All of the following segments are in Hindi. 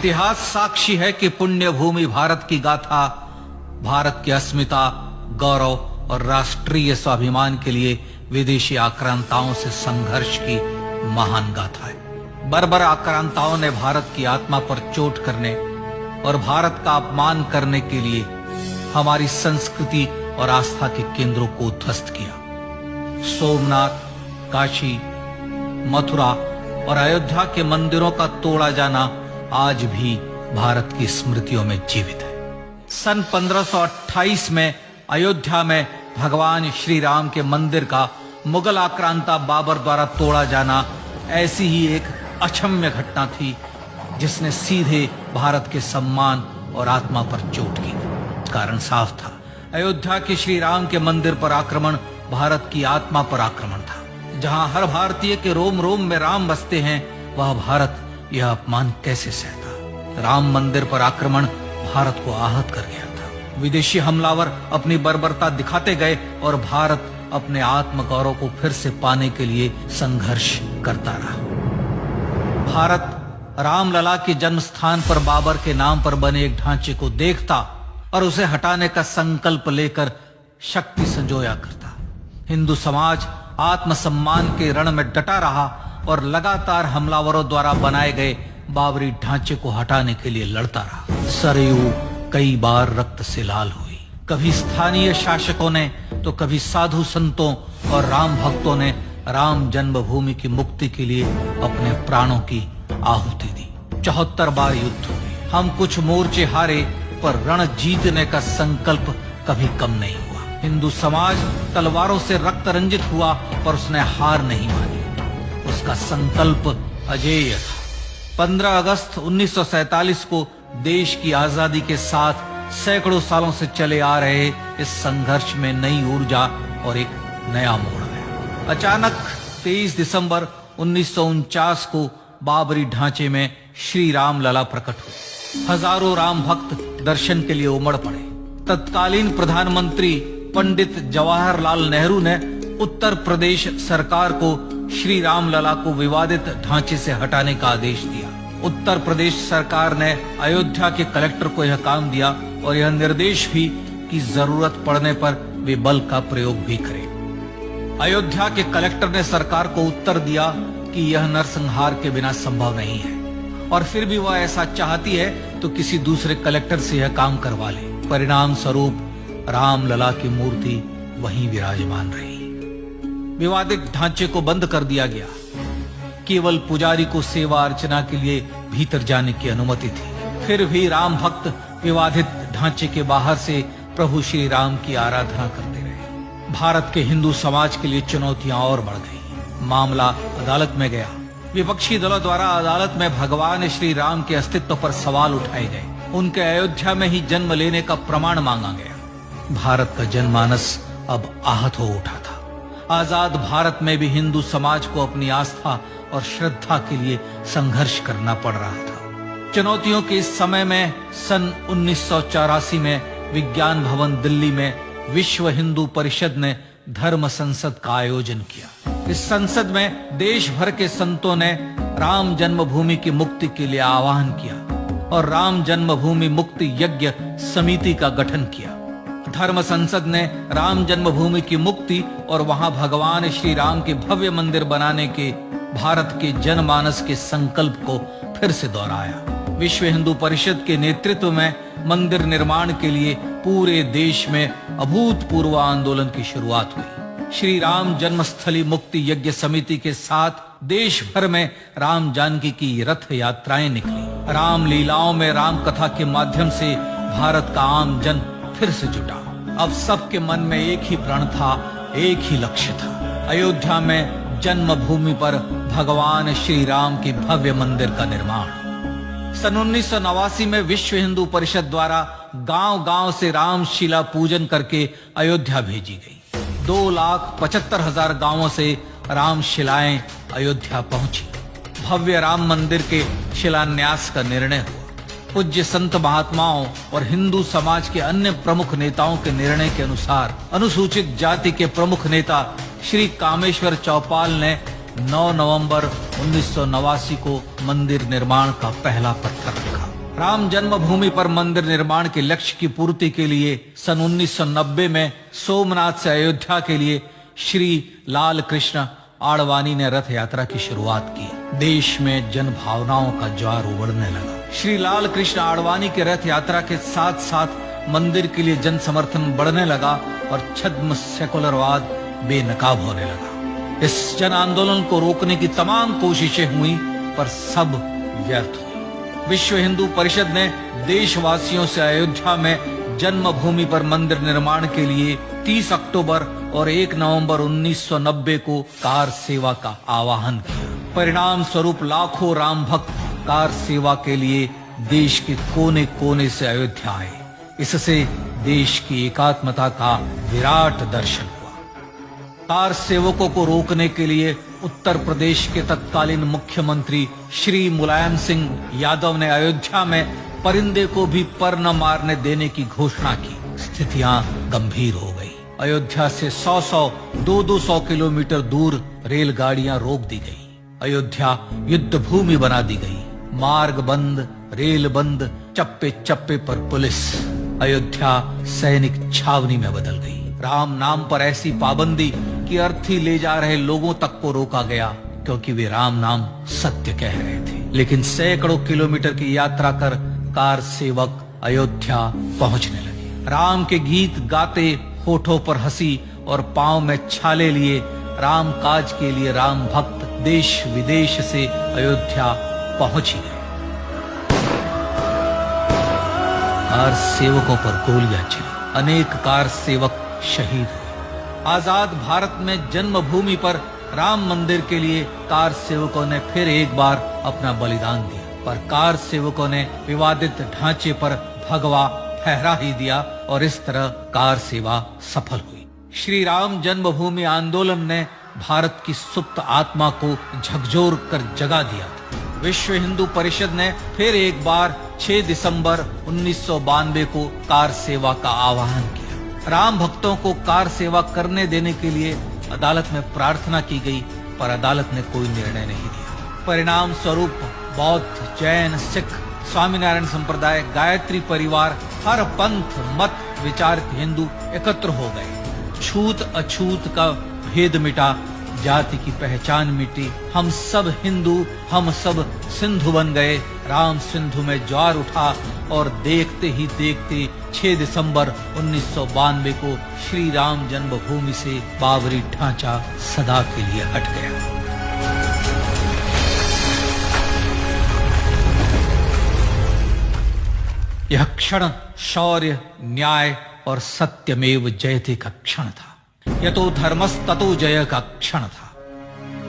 इतिहास साक्षी है कि पुण्य भूमि भारत की गाथा भारत की अस्मिता, गौरव और राष्ट्रीय स्वाभिमान के लिए विदेशी आक्रांताओं से संघर्ष की महान गाथा है। बर्बर आक्रांताओं ने भारत की आत्मा पर चोट करने और भारत का अपमान करने के लिए हमारी संस्कृति और आस्था के केंद्रों को ध्वस्त किया। सोमनाथ, काशी, मथुरा और अयोध्या के मंदिरों का तोड़ा जाना आज भी भारत की स्मृतियों में जीवित है। सन 1528 में अयोध्या में भगवान श्री राम के मंदिर का मुगल आक्रांता बाबर द्वारा तोड़ा जाना ऐसी ही एक अक्षम्य घटना थी जिसने सीधे भारत के सम्मान और आत्मा पर चोट की। कारण साफ था, अयोध्या के श्री राम के मंदिर पर आक्रमण भारत की आत्मा पर आक्रमण था। जहां हर भारतीय के रोम रोम में राम बसते हैं, वह भारत यह अपमान कैसे सहता। राम मंदिर पर आक्रमण भारत को आहत कर गया था। विदेशी हमलावर अपनी बर्बरता दिखाते गए और भारत अपने आत्म गौरव को फिर से पाने के लिए संघर्ष करता रहा। भारत रामलला के जन्म स्थान पर बाबर के नाम पर बने एक ढांचे को देखता और उसे हटाने का संकल्प लेकर शक्ति संजोया करता। हिंदू समाज आत्मसम्मान के रण में डटा रहा और लगातार हमलावरों द्वारा बनाए गए बाबरी ढांचे को हटाने के लिए लड़ता रहा। सरयू कई बार रक्त से लाल हुई। कभी स्थानीय शासकों ने तो कभी साधु संतों और राम भक्तों ने राम जन्मभूमि की मुक्ति के लिए अपने प्राणों की आहुति दी। 74 बार युद्ध हुए। हम कुछ मोर्चे हारे, पर रण जीतने का संकल्प कभी कम नहीं हुआ। हिंदू समाज तलवारों से रक्त रंजित हुआ, पर उसने हार नहीं मानी। उसका संकल्प अजेय था। 15 अगस्त 1947 को देश की आजादी के साथ सैकड़ों सालों से चले आ रहे इस संघर्ष में नई ऊर्जा और एक नया मोड़ आया। अचानक 23 दिसंबर 1949 को बाबरी ढांचे में श्री राम लला प्रकट हुए। हजारों राम भक्त दर्शन के लिए उमड़ पड़े। तत्कालीन प्रधानमंत्री पंडित जवाहरलाल नेहरू ने उत्तर प्रदेश सरकार को श्री राम लला को विवादित ढांचे से हटाने का आदेश दिया। उत्तर प्रदेश सरकार ने अयोध्या के कलेक्टर को यह काम दिया और यह निर्देश भी कि जरूरत पड़ने पर वे बल का प्रयोग भी करें। अयोध्या के कलेक्टर ने सरकार को उत्तर दिया कि यह नरसंहार के बिना संभव नहीं है और फिर भी वह ऐसा चाहती है तो किसी दूसरे कलेक्टर से यह काम करवा ले। परिणाम स्वरूप रामलला की मूर्ति वहीं विराजमान रही। विवादित ढांचे को बंद कर दिया गया। केवल पुजारी को सेवा अर्चना के लिए भीतर जाने की अनुमति थी। फिर भी राम भक्त विवादित ढांचे के बाहर से प्रभु श्री राम की आराधना करते रहे। भारत के हिंदू समाज के लिए चुनौतियां और बढ़ गई। मामला अदालत में गया। विपक्षी दलों द्वारा अदालत में भगवान श्री राम के अस्तित्व पर सवाल उठाए गए। उनके अयोध्या में ही जन्म लेने का प्रमाण मांगा गया। भारत का जनमानस अब आहत हो उठा था। आजाद भारत में भी हिंदू समाज को अपनी आस्था और श्रद्धा के लिए संघर्ष करना पड़ रहा था। चुनौतियों के इस समय में सन 1984 में विज्ञान भवन दिल्ली में विश्व हिंदू परिषद ने धर्म संसद का आयोजन किया। इस संसद में देश भर के संतों ने राम जन्मभूमि की मुक्ति के लिए आह्वान किया और राम जन्मभूमि मुक्ति यज्ञ समिति का गठन किया। धर्म संसद ने राम जन्मभूमि की मुक्ति और वहां भगवान श्री राम के भव्य मंदिर बनाने के भारत के जनमानस के संकल्प को फिर से दोहराया। विश्व हिंदू परिषद के नेतृत्व में मंदिर निर्माण के लिए पूरे देश में अभूतपूर्व आंदोलन की शुरुआत हुई। श्री राम जन्मस्थली मुक्ति यज्ञ समिति के साथ देश भर में राम जानकी की रथ यात्राएं निकली। राम लीलाओं में राम कथा के माध्यम से भारत का आम जन फिर से जुटा। अब सबके मन में एक ही प्रण था, एक ही लक्ष्य था। अयोध्या में जन्मभूमि पर भगवान श्री राम के भव्य मंदिर का निर्माण। सन 1989 में विश्व हिंदू परिषद द्वारा गांव-गांव से रामशिला पूजन करके अयोध्या भेजी गई। 2,75,000 गांवों से रामशिलाएं अयोध्या पहुंची। भव्य राम मंदिर के शिलान्यास का निर्णय हुआ। पूज्य संत महात्माओं और हिंदू समाज के अन्य प्रमुख नेताओं के निर्णय के अनुसार अनुसूचित जाति के प्रमुख नेता श्री कामेश्वर चौपाल ने 9 नवंबर 1989 को मंदिर निर्माण का पहला पत्थर रखा। राम जन्मभूमि पर मंदिर निर्माण के लक्ष्य की पूर्ति के लिए सन 1990 में सोमनाथ से अयोध्या के लिए श्री लाल कृष्ण आडवाणी ने रथ यात्रा की शुरुआत की। देश में जन भावनाओं का ज्वार उमड़ने लगा। श्री लाल कृष्ण आडवाणी के रथ यात्रा के साथ साथ मंदिर के लिए जन समर्थन बढ़ने लगा और छद्म सेकुलरवाद बेनकाब होने लगा। इस जन आंदोलन को रोकने की तमाम कोशिशें हुई पर सब व्यर्थ हुई। विश्व हिंदू परिषद ने देशवासियों से अयोध्या में जन्मभूमि पर मंदिर निर्माण के लिए 30 अक्टूबर और 1 नवंबर 1990 को कार सेवा का आह्वान किया। परिणाम स्वरूप लाखों राम भक्त कार सेवा के लिए देश के कोने कोने से अयोध्या आए। इससे देश की एकात्मता का विराट दर्शन हुआ। कार सेवकों को रोकने के लिए उत्तर प्रदेश के तत्कालीन मुख्यमंत्री श्री मुलायम सिंह यादव ने अयोध्या में परिंदे को भी पर न मारने देने की घोषणा की। स्थितियां गंभीर हो गई। अयोध्या से 200 किलोमीटर दूर रेलगाड़ियां रोक दी गई। अयोध्या युद्ध भूमि बना दी गई। मार्ग बंद, रेल बंद, चप्पे चप्पे पर पुलिस। अयोध्या सैनिक छावनी में बदल गई। राम नाम पर ऐसी पाबंदी कि अर्थी ले जा रहे लोगों तक को रोका गया क्योंकि वे राम नाम सत्य कह रहे थे। लेकिन सैकड़ों किलोमीटर की यात्रा कर कार सेवक अयोध्या पहुंचने लगे। राम के गीत गाते, होठों पर हंसी और पांव में छाले लिए राम काज के लिए राम भक्त देश विदेश से अयोध्या पहुंच ही गए। कार सेवकों पर गोलियां चली। अनेक कार सेवक शहीद हुए। आजाद भारत में जन्मभूमि पर राम मंदिर के लिए कार सेवकों ने फिर एक बार अपना बलिदान दिया, पर कार सेवकों ने विवादित ढांचे पर भगवा फहरा ही दिया और इस तरह कार सेवा सफल हुई। श्री राम जन्मभूमि आंदोलन ने भारत की सुप्त आत्मा को झकझोर कर जगा दिया था। विश्व हिंदू परिषद ने फिर एक बार 6 दिसंबर 1992 को कार सेवा का आह्वान किया। राम भक्तों को कार सेवा करने देने के लिए अदालत में प्रार्थना की गई, पर अदालत ने कोई निर्णय नहीं दिया। परिणाम स्वरूप बौद्ध, जैन, सिख, स्वामीनारायण संप्रदाय, गायत्री परिवार, हर पंथ मत विचार के हिंदू एकत्र हो गए। छूत अछूत का भेद मिटा, जाति की पहचान मिटी। हम सब हिंदू, हम सब सिंधु बन गए। राम सिंधु में ज्वार उठा और देखते ही देखते 6 दिसंबर 1992 को श्री राम जन्मभूमि से बाबरी ढांचा सदा के लिए हट गया। यह क्षण शौर्य, न्याय और सत्यमेव जयते का क्षण था। यह तो धर्मस्ततो जय का क्षण था।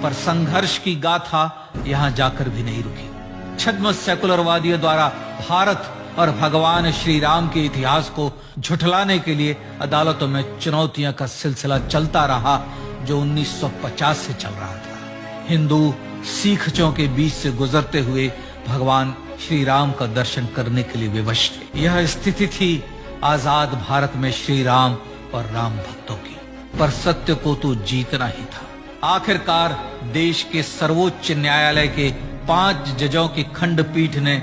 पर संघर्ष की गाथा यहां जाकर भी नहीं रुकी। छद्म सेकुलरवादियों द्वारा भारत और भगवान श्री राम के इतिहास को झुठलाने के लिए अदालतों में चुनौतियों का सिलसिला चलता रहा, जो 1950 से चल रहा था। हिंदू सिखों के बीच से गुजरते हुए भगवान श्री राम का दर्शन करने के लिए विवश थे। यह स्थिति थी आजाद भारत में श्री राम और राम भक्तों की। पर सत्य को तो जीतना ही था। आखिरकार देश के सर्वोच्च न्यायालय के 5 जजों की खंडपीठ ने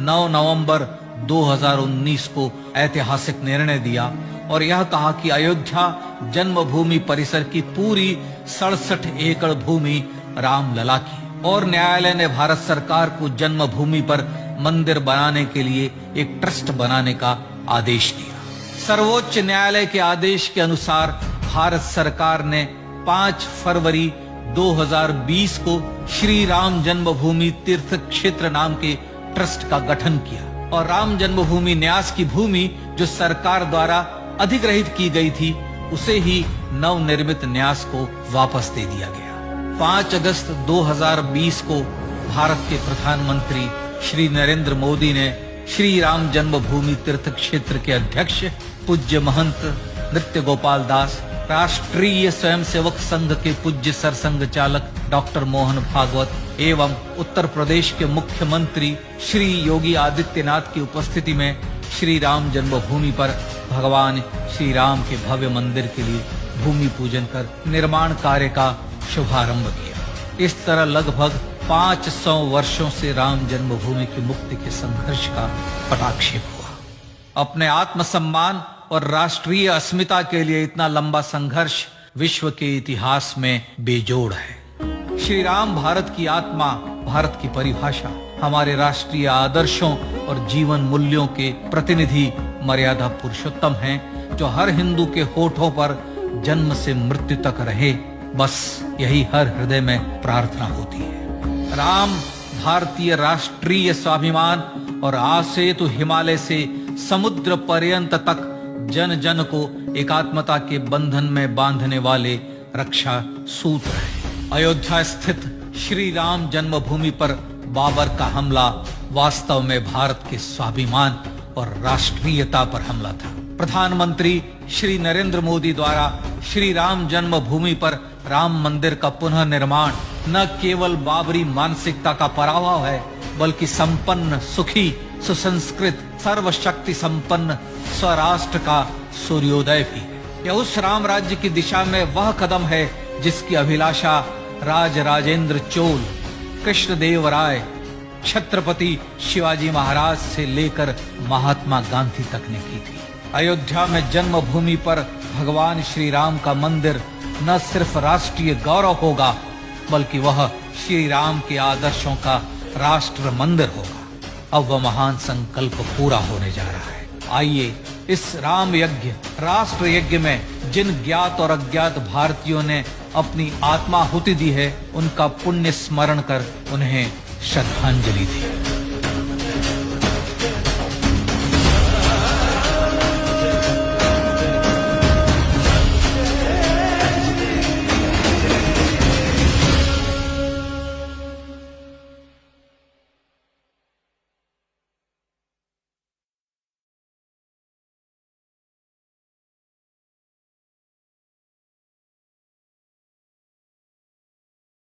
9 नवंबर 2019 को ऐतिहासिक निर्णय दिया और यह कहा कि अयोध्या जन्मभूमि परिसर की पूरी 67 एकड़ भूमि रामलला की, और न्यायालय ने भारत सरकार को जन्मभूमि पर मंदिर बनाने के लिए एक ट्रस्ट बनाने का आदेश दिया। सर्वोच्च न्यायालय के आदेश के अनुसार भारत सरकार ने 5 फरवरी 2020 को श्री राम जन्मभूमि तीर्थ क्षेत्र नाम के ट्रस्ट का गठन किया और राम जन्मभूमि न्यास की भूमि जो सरकार द्वारा अधिग्रहित की गई थी उसे ही नवनिर्मित न्यास को वापस दे दिया गया। 5 अगस्त 2020 को भारत के प्रधानमंत्री श्री नरेंद्र मोदी ने श्री राम जन्मभूमि तीर्थ क्षेत्र के अध्यक्ष पूज्य महंत नृत्य गोपाल दास, राष्ट्रीय स्वयंसेवक संघ के पूज्य सरसंघ चालक डॉक्टर मोहन भागवत एवं उत्तर प्रदेश के मुख्यमंत्री श्री योगी आदित्यनाथ की उपस्थिति में श्री राम जन्मभूमि पर भगवान श्री राम के भव्य मंदिर के लिए भूमि पूजन कर निर्माण कार्य का शुभारंभ किया। इस तरह लगभग 500 वर्षों से राम जन्मभूमि की मुक्ति के संघर्ष का पटाक्षेप हुआ। अपने आत्मसम्मान और राष्ट्रीय अस्मिता के लिए इतना लंबा संघर्ष विश्व के इतिहास में बेजोड़ है। श्री राम भारत की आत्मा, भारत की परिभाषा, हमारे राष्ट्रीय आदर्शों और जीवन मूल्यों के प्रतिनिधि मर्यादा पुरुषोत्तम हैं, जो हर हिंदू के होठों पर जन्म से मृत्यु तक रहे। बस यही हर हृदय में प्रार्थना होती है। राम भारतीय राष्ट्रीय स्वाभिमान और आसेतु हिमालय से समुद्र पर्यंत तक जन जन को एकात्मता के बंधन में बांधने वाले रक्षा सूत्र है। अयोध्या स्थित श्री राम जन्मभूमि पर बाबर का हमला वास्तव में भारत के स्वाभिमान और राष्ट्रीयता पर हमला था। प्रधानमंत्री श्री नरेंद्र मोदी द्वारा श्री राम जन्मभूमि पर राम मंदिर का पुनः निर्माण न केवल बाबरी मानसिकता का पराभव है, बल्कि संपन्न, सुखी, सुसंस्कृत, सर्वशक्ति संपन्न स्वराष्ट्र का सूर्योदय भी है। यह उस राम राज्य की दिशा में वह कदम है जिसकी अभिलाषा राज राजेंद्र चोल, कृष्णदेव राय, छत्रपति शिवाजी महाराज से लेकर महात्मा गांधी तक ने की थी। अयोध्या में जन्मभूमि पर भगवान श्री राम का मंदिर न सिर्फ राष्ट्रीय गौरव होगा, बल्कि वह श्री राम के आदर्शों का राष्ट्र मंदिर होगा। अब वह महान संकल्प पूरा होने जा रहा है। आइए इस राम यज्ञ, राष्ट्र यज्ञ में जिन ज्ञात और अज्ञात भारतीयों ने अपनी आत्माहुति दी है, उनका पुण्य स्मरण कर उन्हें श्रद्धांजलि दी।